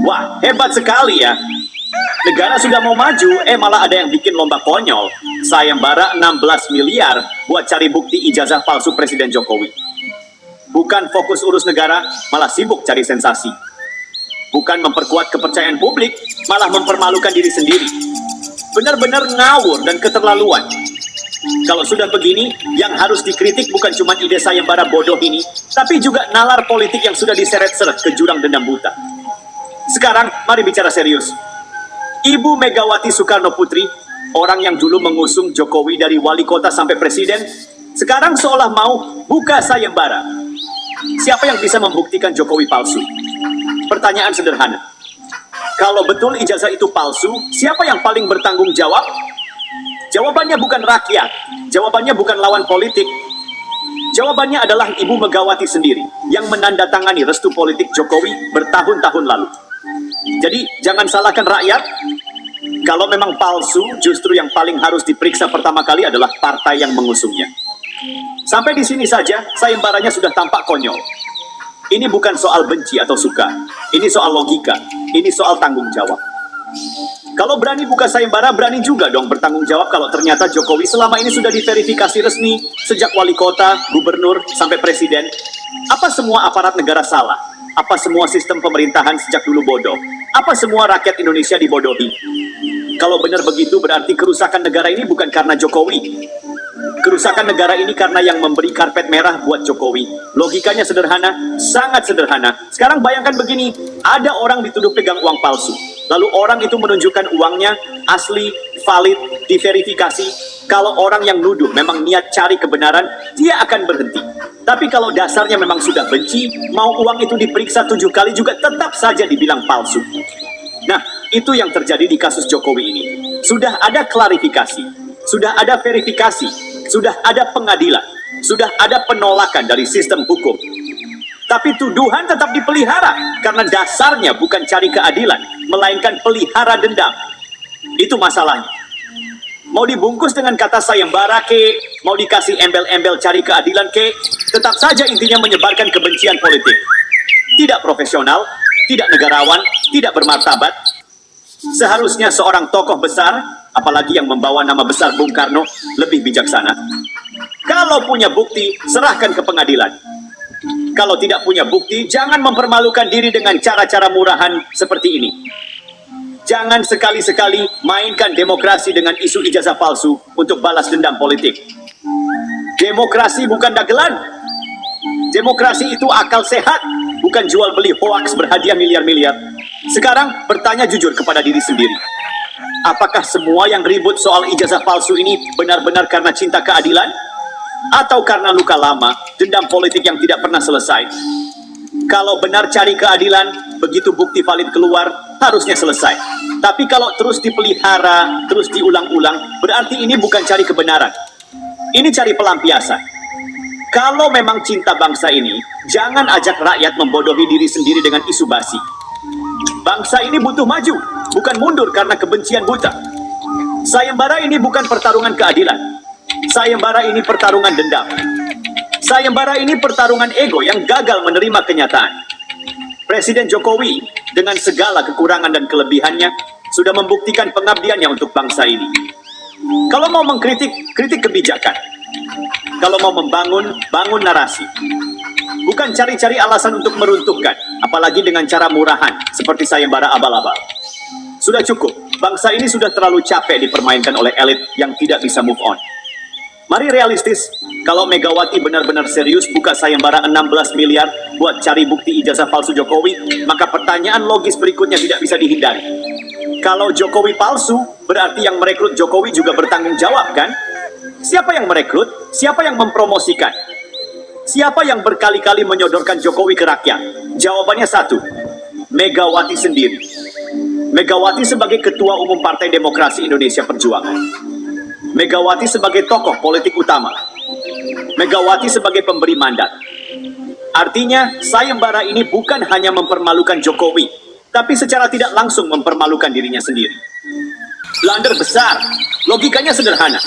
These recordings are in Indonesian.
Wah, hebat sekali ya. Negara sudah mau maju, malah ada yang bikin lomba konyol. Sayembara 16 miliar buat cari bukti ijazah palsu Presiden Jokowi. Bukan fokus urus negara, malah sibuk cari sensasi. Bukan memperkuat kepercayaan publik, malah mempermalukan diri sendiri. Benar-benar ngawur dan keterlaluan. Kalau sudah begini, yang harus dikritik bukan cuma ide sayembara bodoh ini, tapi juga nalar politik yang sudah diseret-seret ke jurang dendam buta. Sekarang, mari bicara serius. Ibu Megawati Soekarno Putri, orang yang dulu mengusung Jokowi dari wali kota sampai presiden, sekarang seolah mau buka sayembara. Siapa yang bisa membuktikan Jokowi palsu? Pertanyaan sederhana. Kalau betul ijazah itu palsu, siapa yang paling bertanggung jawab? Jawabannya bukan rakyat, jawabannya bukan lawan politik. Jawabannya adalah Ibu Megawati sendiri, yang menandatangani restu politik Jokowi bertahun-tahun lalu. Jadi, jangan salahkan rakyat. Kalau memang palsu, justru yang paling harus diperiksa pertama kali adalah partai yang mengusungnya. Sampai di sini saja, sayembaranya sudah tampak konyol. Ini bukan soal benci atau suka. Ini soal logika. Ini soal tanggung jawab. Kalau berani buka sayembara, berani juga dong bertanggung jawab kalau ternyata Jokowi selama ini sudah diverifikasi resmi sejak wali kota, gubernur, sampai presiden. Apa semua aparat negara salah? Apa semua sistem pemerintahan sejak dulu bodoh? Apa semua rakyat Indonesia dibodohi? Kalau benar begitu, berarti kerusakan negara ini bukan karena Jokowi. Kerusakan negara ini karena yang memberi karpet merah buat Jokowi. Logikanya sederhana, sangat sederhana. Sekarang bayangkan begini, ada orang dituduh pegang uang palsu. Lalu orang itu menunjukkan uangnya asli, valid, diverifikasi. Kalau orang yang nuduh memang niat cari kebenaran, dia akan berhenti. Tapi kalau dasarnya memang sudah benci, mau uang itu diperiksa 7 kali juga tetap saja dibilang palsu. Nah, itu yang terjadi di kasus Jokowi ini. Sudah ada klarifikasi, sudah ada verifikasi, sudah ada pengadilan, sudah ada penolakan dari sistem hukum. Tapi tuduhan tetap dipelihara karena dasarnya bukan cari keadilan, melainkan pelihara dendam. Itu masalahnya. Mau dibungkus dengan kata sayembara ke, mau dikasih embel-embel cari keadilan ke, tetap saja intinya menyebarkan kebencian politik. Tidak profesional, tidak negarawan, tidak bermartabat. Seharusnya seorang tokoh besar, apalagi yang membawa nama besar Bung Karno, lebih bijaksana. Kalau punya bukti, serahkan ke pengadilan. Kalau tidak punya bukti, jangan mempermalukan diri dengan cara-cara murahan seperti ini. Jangan sekali-sekali mainkan demokrasi dengan isu ijazah palsu untuk balas dendam politik. Demokrasi bukan dagelan. Demokrasi itu akal sehat, bukan jual beli hoaks berhadiah miliar-miliar. Sekarang bertanya jujur kepada diri sendiri. Apakah semua yang ribut soal ijazah palsu ini benar-benar karena cinta keadilan? Atau karena luka lama, dendam politik yang tidak pernah selesai? Kalau benar cari keadilan, begitu bukti valid keluar, harusnya selesai. Tapi kalau terus dipelihara, terus diulang-ulang, berarti ini bukan cari kebenaran. Ini cari pelampiasan. Kalau memang cinta bangsa ini, jangan ajak rakyat membodohi diri sendiri dengan isu basi. Bangsa ini butuh maju, bukan mundur karena kebencian buta. Sayembara ini bukan pertarungan keadilan. Sayembara ini pertarungan dendam. Sayembara ini pertarungan ego yang gagal menerima kenyataan. Presiden Jokowi dengan segala kekurangan dan kelebihannya sudah membuktikan pengabdiannya untuk bangsa ini. Kalau mau mengkritik, kritik kebijakan. Kalau mau membangun, bangun narasi. Bukan cari-cari alasan untuk meruntuhkan, apalagi dengan cara murahan seperti sayembara abal-abal. Sudah cukup, bangsa ini sudah terlalu capek dipermainkan oleh elit yang tidak bisa move on. Mari realistis, kalau Megawati benar-benar serius buka sayembara 16 miliar buat cari bukti ijazah palsu Jokowi, maka pertanyaan logis berikutnya tidak bisa dihindari. Kalau Jokowi palsu, berarti yang merekrut Jokowi juga bertanggung jawab, kan? Siapa yang merekrut? Siapa yang mempromosikan? Siapa yang berkali-kali menyodorkan Jokowi ke rakyat? Jawabannya satu, Megawati sendiri. Megawati sebagai Ketua Umum Partai Demokrasi Indonesia Perjuangan. Megawati sebagai tokoh politik utama. Megawati sebagai pemberi mandat. Artinya, sayembara ini bukan hanya mempermalukan Jokowi, tapi secara tidak langsung mempermalukan dirinya sendiri. Blunder besar. Logikanya sederhana.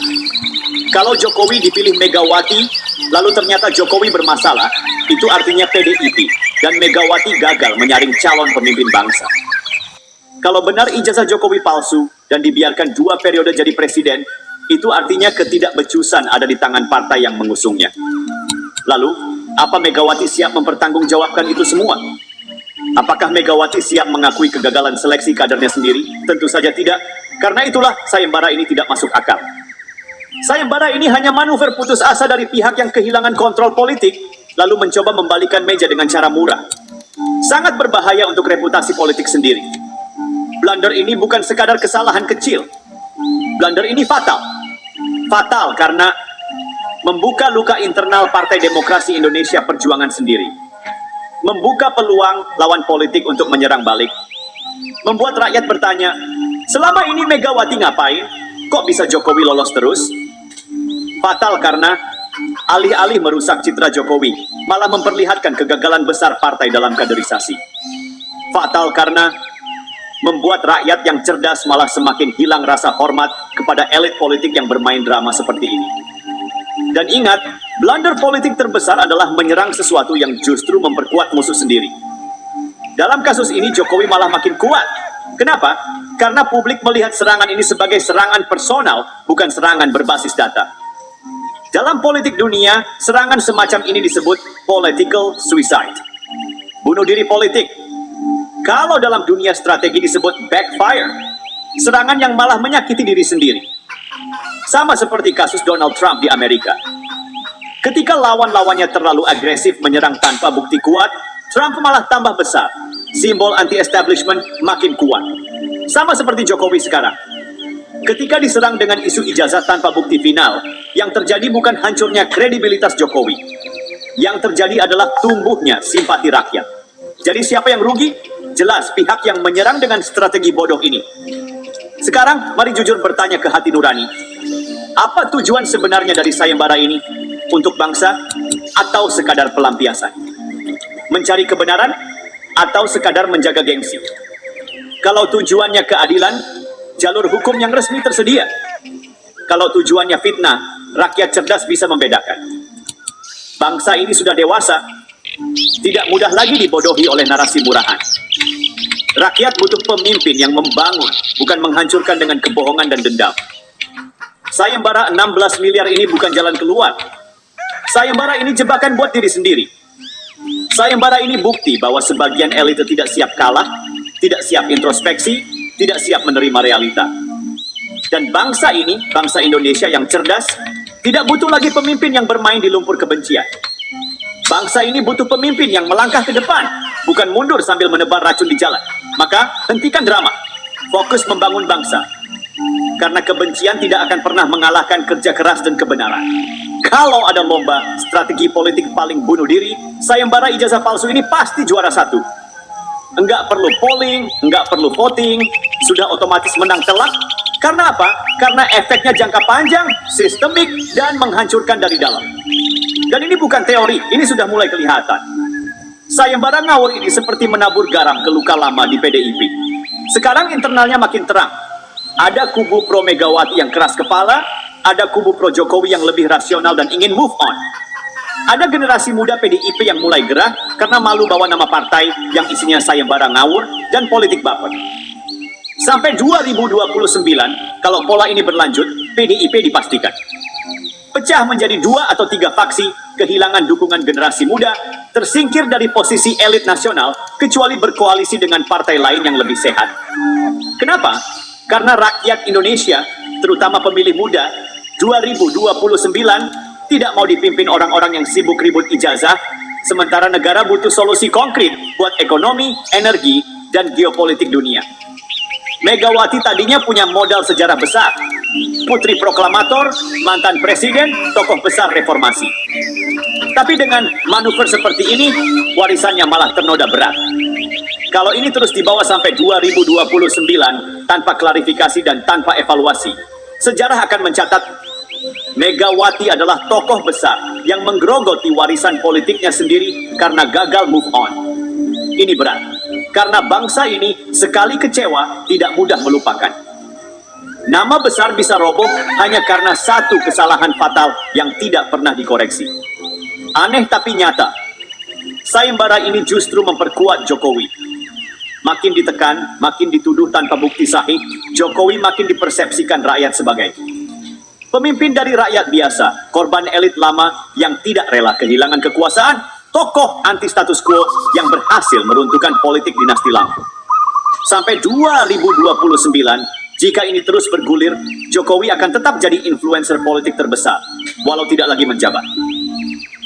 Kalau Jokowi dipilih Megawati, lalu ternyata Jokowi bermasalah, itu artinya PDIP, dan Megawati gagal menyaring calon pemimpin bangsa. Kalau benar ijazah Jokowi palsu dan dibiarkan 2 periode jadi presiden, itu artinya ketidakbecusan ada di tangan partai yang mengusungnya. Lalu, apa Megawati siap mempertanggungjawabkan itu semua? Apakah Megawati siap mengakui kegagalan seleksi kadernya sendiri? Tentu saja tidak, karena itulah sayembara ini tidak masuk akal. Sayembara ini hanya manuver putus asa dari pihak yang kehilangan kontrol politik, lalu mencoba membalikan meja dengan cara murah. Sangat berbahaya untuk reputasi politik sendiri. Blunder ini bukan sekadar kesalahan kecil. Blunder ini fatal. Fatal karena membuka luka internal Partai Demokrasi Indonesia Perjuangan sendiri. Membuka peluang lawan politik untuk menyerang balik. Membuat rakyat bertanya, selama ini Megawati ngapain? Kok bisa Jokowi lolos terus? Fatal karena alih-alih merusak citra Jokowi, malah memperlihatkan kegagalan besar partai dalam kaderisasi. Fatal karena membuat rakyat yang cerdas malah semakin hilang rasa hormat kepada elit politik yang bermain drama seperti ini. Dan ingat, blunder politik terbesar adalah menyerang sesuatu yang justru memperkuat musuh sendiri. Dalam kasus ini Jokowi malah makin kuat. Kenapa? Karena publik melihat serangan ini sebagai serangan personal, bukan serangan berbasis data. Dalam politik dunia, serangan semacam ini disebut political suicide. Bunuh diri politik. Kalau dalam dunia strategi disebut backfire, serangan yang malah menyakiti diri sendiri. Sama seperti kasus Donald Trump di Amerika. Ketika lawan-lawannya terlalu agresif menyerang tanpa bukti kuat, Trump malah tambah besar. Simbol anti-establishment makin kuat. Sama seperti Jokowi sekarang. Ketika diserang dengan isu ijazah tanpa bukti final, yang terjadi bukan hancurnya kredibilitas Jokowi. Yang terjadi adalah tumbuhnya simpati rakyat. Jadi siapa yang rugi? Jelas pihak yang menyerang dengan strategi bodoh ini. Sekarang, mari jujur bertanya ke hati nurani. Apa tujuan sebenarnya dari sayembara ini? Untuk bangsa? Atau sekadar pelampiasan? Mencari kebenaran? Atau sekadar menjaga gengsi? Kalau tujuannya keadilan, jalur hukum yang resmi tersedia. Kalau tujuannya fitnah, rakyat cerdas bisa membedakan. Bangsa ini sudah dewasa, tidak mudah lagi dibodohi oleh narasi murahan. Rakyat butuh pemimpin yang membangun, bukan menghancurkan dengan kebohongan dan dendam. Sayembara 16 miliar ini bukan jalan keluar. Sayembara ini jebakan buat diri sendiri. Sayembara ini bukti bahwa sebagian elit tidak siap kalah, tidak siap introspeksi, tidak siap menerima realita. Dan bangsa ini, bangsa Indonesia yang cerdas, tidak butuh lagi pemimpin yang bermain di lumpur kebencian. Bangsa ini butuh pemimpin yang melangkah ke depan, bukan mundur sambil menebar racun di jalan. Maka, hentikan drama. Fokus membangun bangsa. Karena kebencian tidak akan pernah mengalahkan kerja keras dan kebenaran. Kalau ada lomba strategi politik paling bunuh diri, sayembara ijazah palsu ini pasti juara 1. Enggak perlu polling, enggak perlu voting, sudah otomatis menang telak. Karena apa? Karena efeknya jangka panjang, sistemik, dan menghancurkan dari dalam. Dan ini bukan teori, ini sudah mulai kelihatan. Sayembara ngawur ini seperti menabur garam ke luka lama di PDIP. Sekarang internalnya makin terang. Ada kubu pro Megawati yang keras kepala, ada kubu pro Jokowi yang lebih rasional dan ingin move on. Ada generasi muda PDIP yang mulai gerah karena malu bawa nama partai yang isinya sayembara ngawur dan politik baper. Sampai 2029, kalau pola ini berlanjut, PDIP dipastikan pecah menjadi 2 atau 3 faksi, kehilangan dukungan generasi muda, tersingkir dari posisi elit nasional, kecuali berkoalisi dengan partai lain yang lebih sehat. Kenapa? Karena rakyat Indonesia, terutama pemilih muda, 2029 tidak mau dipimpin orang-orang yang sibuk ribut ijazah, sementara negara butuh solusi konkret buat ekonomi, energi, dan geopolitik dunia. Megawati tadinya punya modal sejarah besar. Putri proklamator, mantan presiden, tokoh besar reformasi. Tapi dengan manuver seperti ini, warisannya malah ternoda berat. Kalau ini terus dibawa sampai 2029 tanpa klarifikasi dan tanpa evaluasi, sejarah akan mencatat Megawati adalah tokoh besar yang menggerogoti warisan politiknya sendiri karena gagal move on. Ini berat, karena bangsa ini sekali kecewa tidak mudah melupakan. Nama besar bisa roboh hanya karena satu kesalahan fatal yang tidak pernah dikoreksi. Aneh tapi nyata, sayembara ini justru memperkuat Jokowi. Makin ditekan, makin dituduh tanpa bukti sahih, Jokowi makin dipersepsikan rakyat sebagai pemimpin dari rakyat biasa, korban elit lama yang tidak rela kehilangan kekuasaan, tokoh anti status quo yang berhasil meruntuhkan politik dinasti lama. Sampai 2029, jika ini terus bergulir, Jokowi akan tetap jadi influencer politik terbesar, walau tidak lagi menjabat.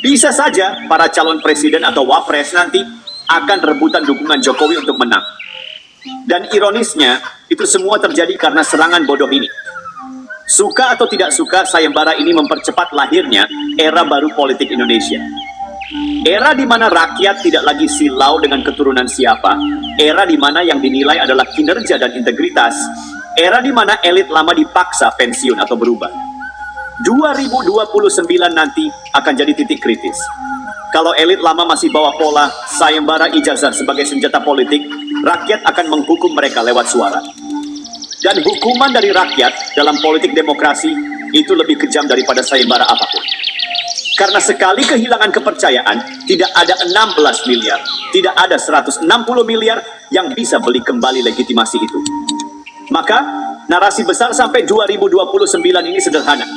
Bisa saja para calon presiden atau wapres nanti akan rebutan dukungan Jokowi untuk menang. Dan ironisnya, itu semua terjadi karena serangan bodoh ini. Suka atau tidak suka, sayembara ini mempercepat lahirnya era baru politik Indonesia. Era di mana rakyat tidak lagi silau dengan keturunan siapa. Era di mana yang dinilai adalah kinerja dan integritas. Era di mana elit lama dipaksa pensiun atau berubah. 2029 nanti akan jadi titik kritis. Kalau elit lama masih bawa pola sayembara ijazah sebagai senjata politik, rakyat akan menghukum mereka lewat suara. Dan hukuman dari rakyat dalam politik demokrasi itu lebih kejam daripada sayembara apapun. Karena sekali kehilangan kepercayaan, tidak ada 16 miliar, tidak ada 160 miliar yang bisa beli kembali legitimasi itu. Maka, narasi besar sampai 2029 ini sederhana.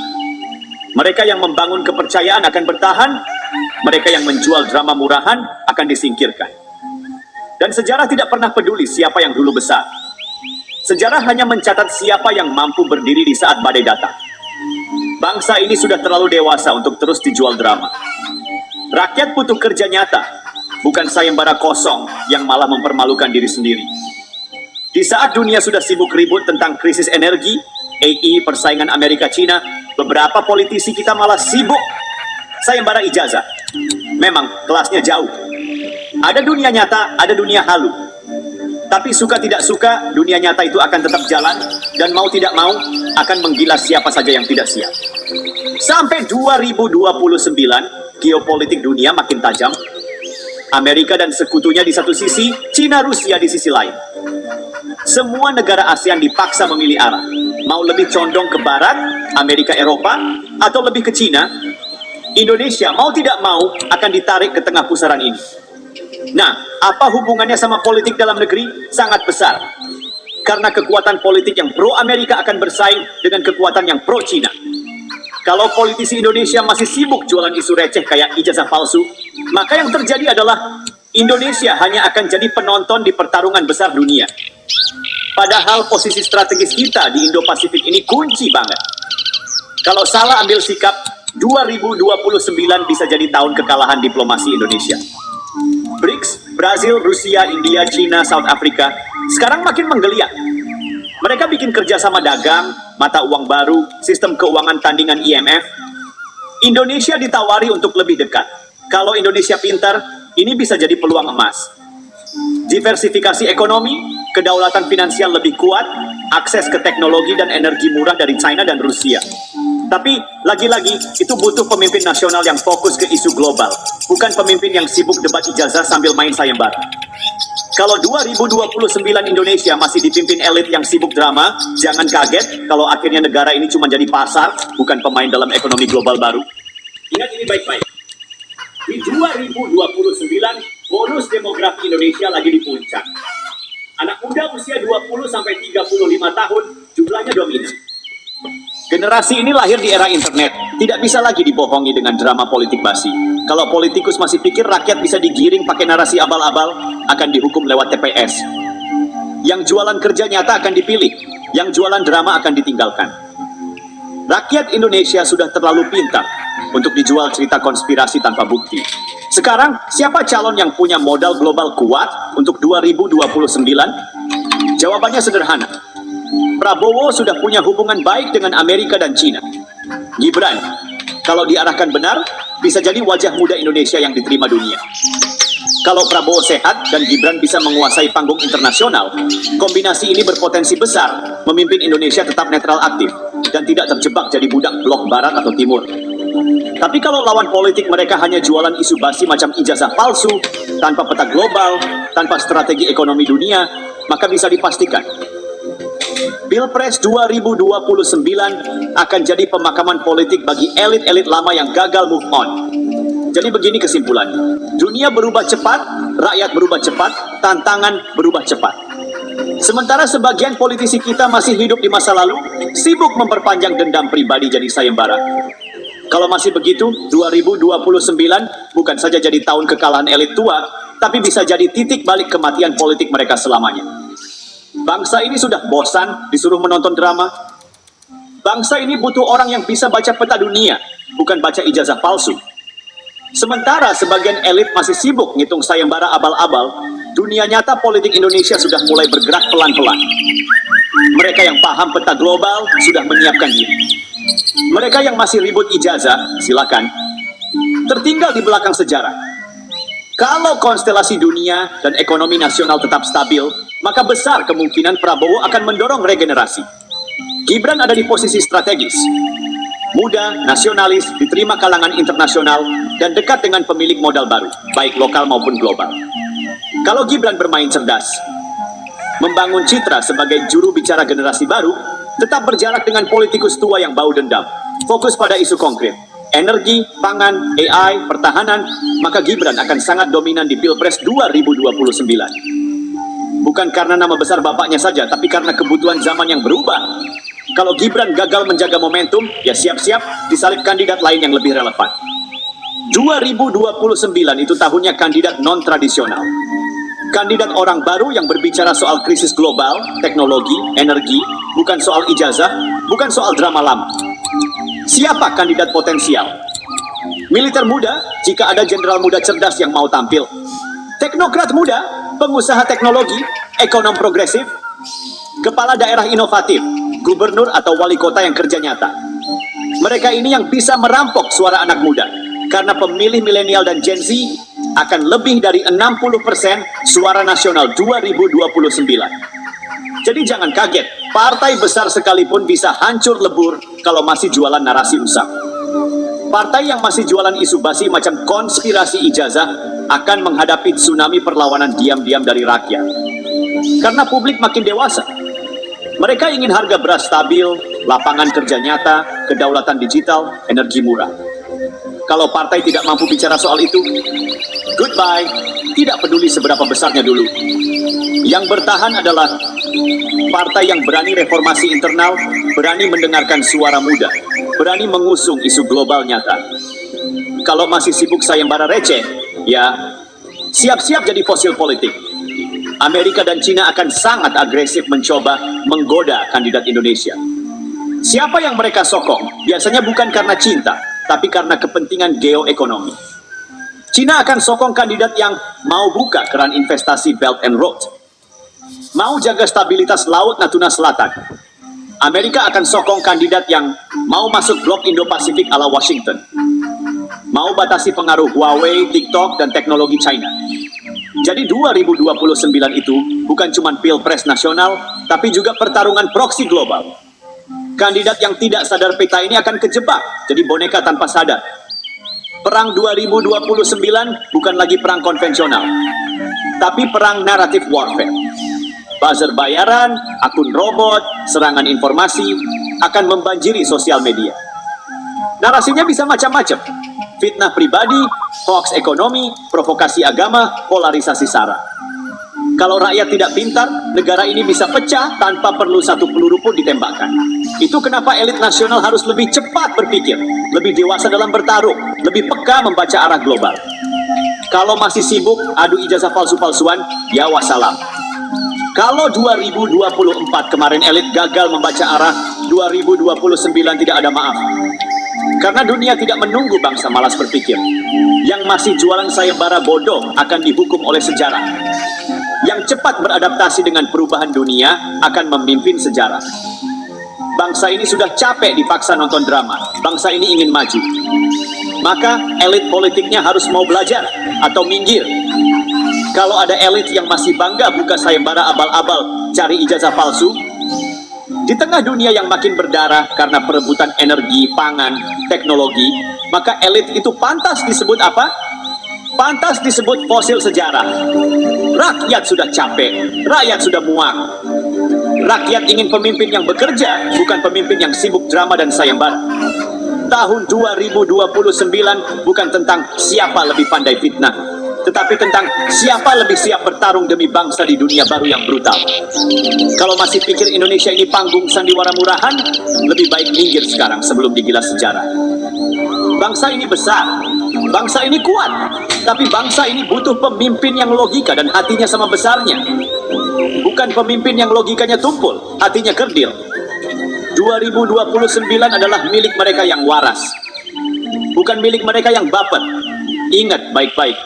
Mereka yang membangun kepercayaan akan bertahan, mereka yang menjual drama murahan akan disingkirkan. Dan sejarah tidak pernah peduli siapa yang dulu besar. Sejarah hanya mencatat siapa yang mampu berdiri di saat badai datang. Bangsa ini sudah terlalu dewasa untuk terus dijual drama. Rakyat butuh kerja nyata, bukan sayembara kosong yang malah mempermalukan diri sendiri. Di saat dunia sudah sibuk ribut tentang krisis energi, AI, persaingan Amerika-China, beberapa politisi kita malah sibuk sayembara ijazah. Memang kelasnya jauh. Ada dunia nyata, ada dunia halu. Tapi suka tidak suka, dunia nyata itu akan tetap jalan, dan mau tidak mau akan menggilas siapa saja yang tidak siap. Sampai 2029, geopolitik dunia makin tajam. Amerika dan sekutunya di satu sisi, Cina Rusia di sisi lain. Semua negara ASEAN dipaksa memilih arah. Mau lebih condong ke barat, Amerika Eropa, atau lebih ke Cina, Indonesia mau tidak mau akan ditarik ke tengah pusaran ini. Nah, apa hubungannya sama politik dalam negeri? Sangat besar. Karena kekuatan politik yang pro-Amerika akan bersaing dengan kekuatan yang pro-Cina. Kalau politisi Indonesia masih sibuk jualan isu receh kayak ijazah palsu, maka yang terjadi adalah Indonesia hanya akan jadi penonton di pertarungan besar dunia. Padahal posisi strategis kita di Indo-Pasifik ini kunci banget. Kalau salah ambil sikap, 2029 bisa jadi tahun kekalahan diplomasi Indonesia. BRICS, Brazil, Rusia, India, China, South Africa, sekarang makin menggeliat. Mereka bikin kerjasama dagang, mata uang baru, sistem keuangan tandingan IMF. Indonesia ditawari untuk lebih dekat. Kalau Indonesia pintar, ini bisa jadi peluang emas. Diversifikasi ekonomi, kedaulatan finansial lebih kuat, akses ke teknologi dan energi murah dari China dan Rusia. Tapi, lagi-lagi, itu butuh pemimpin nasional yang fokus ke isu global, bukan pemimpin yang sibuk debat ijazah sambil main sayembara. Kalau 2029 Indonesia masih dipimpin elit yang sibuk drama, jangan kaget kalau akhirnya negara ini cuma jadi pasar, bukan pemain dalam ekonomi global baru. Ingat ini baik-baik. Di 2029, bonus demografi Indonesia lagi di puncak. Anak muda usia 20-35 tahun, jumlahnya dominan. Generasi ini lahir di era internet, tidak bisa lagi dibohongi dengan drama politik basi. Kalau politikus masih pikir rakyat bisa digiring pakai narasi abal-abal, akan dihukum lewat TPS. Yang jualan kerja nyata akan dipilih, yang jualan drama akan ditinggalkan. Rakyat Indonesia sudah terlalu pintar untuk dijual cerita konspirasi tanpa bukti. Sekarang, siapa calon yang punya modal global kuat untuk 2029? Jawabannya sederhana. Prabowo sudah punya hubungan baik dengan Amerika dan Cina. Gibran, kalau diarahkan benar, bisa jadi wajah muda Indonesia yang diterima dunia. Kalau Prabowo sehat dan Gibran bisa menguasai panggung internasional, kombinasi ini berpotensi besar memimpin Indonesia tetap netral aktif dan tidak terjebak jadi budak blok barat atau timur. Tapi kalau lawan politik mereka hanya jualan isu basi macam ijazah palsu, tanpa peta global, tanpa strategi ekonomi dunia, maka bisa dipastikan Pilpres 2029 akan jadi pemakaman politik bagi elit-elit lama yang gagal move on. Jadi begini kesimpulannya. Dunia berubah cepat, rakyat berubah cepat, tantangan berubah cepat. Sementara sebagian politisi kita masih hidup di masa lalu, sibuk memperpanjang dendam pribadi jadi sayembara. Kalau masih begitu, 2029 bukan saja jadi tahun kekalahan elit tua, tapi bisa jadi titik balik kematian politik mereka selamanya. Bangsa ini sudah bosan disuruh menonton drama. Bangsa ini butuh orang yang bisa baca peta dunia, bukan baca ijazah palsu. Sementara sebagian elit masih sibuk ngitung sayembara abal-abal, dunia nyata politik Indonesia sudah mulai bergerak pelan-pelan. Mereka yang paham peta global sudah menyiapkan diri. Mereka yang masih ribut ijazah, silakan. Tertinggal di belakang sejarah. Kalau konstelasi dunia dan ekonomi nasional tetap stabil, maka besar kemungkinan Prabowo akan mendorong regenerasi. Gibran ada di posisi strategis. Muda, nasionalis, diterima kalangan internasional, dan dekat dengan pemilik modal baru, baik lokal maupun global. Kalau Gibran bermain cerdas, membangun citra sebagai juru bicara generasi baru, tetap berjarak dengan politikus tua yang bau dendam, fokus pada isu konkret, energi, pangan, AI, pertahanan, maka Gibran akan sangat dominan di Pilpres 2029. Bukan karena nama besar bapaknya saja, tapi karena kebutuhan zaman yang berubah. Kalau Gibran gagal menjaga momentum, ya siap-siap disalib kandidat lain yang lebih relevan. 2029 itu tahunnya kandidat non-tradisional. Kandidat orang baru yang berbicara soal krisis global, teknologi, energi, bukan soal ijazah, bukan soal drama lama. Siapa kandidat potensial? Militer muda, jika ada jenderal muda cerdas yang mau tampil. Teknokrat muda, pengusaha teknologi, ekonom progresif, kepala daerah inovatif, gubernur atau wali kota yang kerja nyata. Mereka ini yang bisa merampok suara anak muda, karena pemilih milenial dan Gen Z akan lebih dari 60% suara nasional 2029. Jadi jangan kaget, partai besar sekalipun bisa hancur lebur kalau masih jualan narasi usang. Partai yang masih jualan isu basi macam konspirasi ijazah akan menghadapi tsunami perlawanan diam-diam dari rakyat. Karena publik makin dewasa. Mereka ingin harga beras stabil, lapangan kerja nyata, kedaulatan digital, energi murah. Kalau partai tidak mampu bicara soal itu, goodbye, tidak peduli seberapa besarnya dulu. Yang bertahan adalah partai yang berani reformasi internal, berani mendengarkan suara muda, berani mengusung isu global nyata. Kalau masih sibuk sayembara receh, ya siap-siap jadi fosil politik. Amerika dan Cina akan sangat agresif mencoba menggoda kandidat Indonesia. Siapa yang mereka sokong? Biasanya bukan karena cinta, tapi karena kepentingan geoekonomi. Cina akan sokong kandidat yang mau buka keran investasi Belt and Road, mau jaga stabilitas Laut Natuna Selatan. Amerika akan sokong kandidat yang mau masuk blok Indo-Pasifik ala Washington, mau batasi pengaruh Huawei, TikTok, dan teknologi China. Jadi 2029 itu bukan cuma pilpres nasional, tapi juga pertarungan proksi global. Kandidat yang tidak sadar peta ini akan kejebak, jadi boneka tanpa sadar. Perang 2029 bukan lagi perang konvensional, tapi perang naratif warfare. Buzzer bayaran, akun robot, serangan informasi akan membanjiri sosial media. Narasinya bisa macam-macam. Fitnah pribadi, hoax ekonomi, provokasi agama, polarisasi sara. Kalau rakyat tidak pintar, negara ini bisa pecah tanpa perlu satu peluru pun ditembakkan. Itu kenapa elit nasional harus lebih cepat berpikir, lebih dewasa dalam bertarung, lebih peka membaca arah global. Kalau masih sibuk adu ijazah palsu-palsuan, ya wassalam. Kalau 2024 kemarin elit gagal membaca arah, 2029 tidak ada maaf. Karena dunia tidak menunggu bangsa malas berpikir. Yang masih jualan sayembara bodoh akan dihukum oleh sejarah. Yang cepat beradaptasi dengan perubahan dunia akan memimpin sejarah. Bangsa ini sudah capek dipaksa nonton drama. Bangsa ini ingin maju. Maka elit politiknya harus mau belajar atau minggir. Kalau ada elit yang masih bangga buka sayembara abal-abal cari ijazah palsu, di tengah dunia yang makin berdarah karena perebutan energi, pangan, teknologi, maka elit itu pantas disebut apa? Pantas disebut fosil sejarah. Rakyat sudah capek, rakyat sudah muak. Rakyat ingin pemimpin yang bekerja, bukan pemimpin yang sibuk drama dan sayembara. tahun 2029 bukan tentang siapa lebih pandai fitnah, tetapi tentang siapa lebih siap bertarung demi bangsa di dunia baru yang brutal. Kalau masih pikir Indonesia ini panggung sandiwara murahan, lebih baik minggir sekarang sebelum digilas sejarah. Bangsa ini besar, bangsa ini kuat, tapi bangsa ini butuh pemimpin yang logika dan hatinya sama besarnya. Bukan pemimpin yang logikanya tumpul, hatinya kerdil. 2029 adalah milik mereka yang waras, bukan milik mereka yang baper. Ingat baik-baik,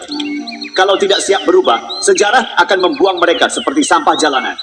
kalau tidak siap berubah, sejarah akan membuang mereka seperti sampah jalanan.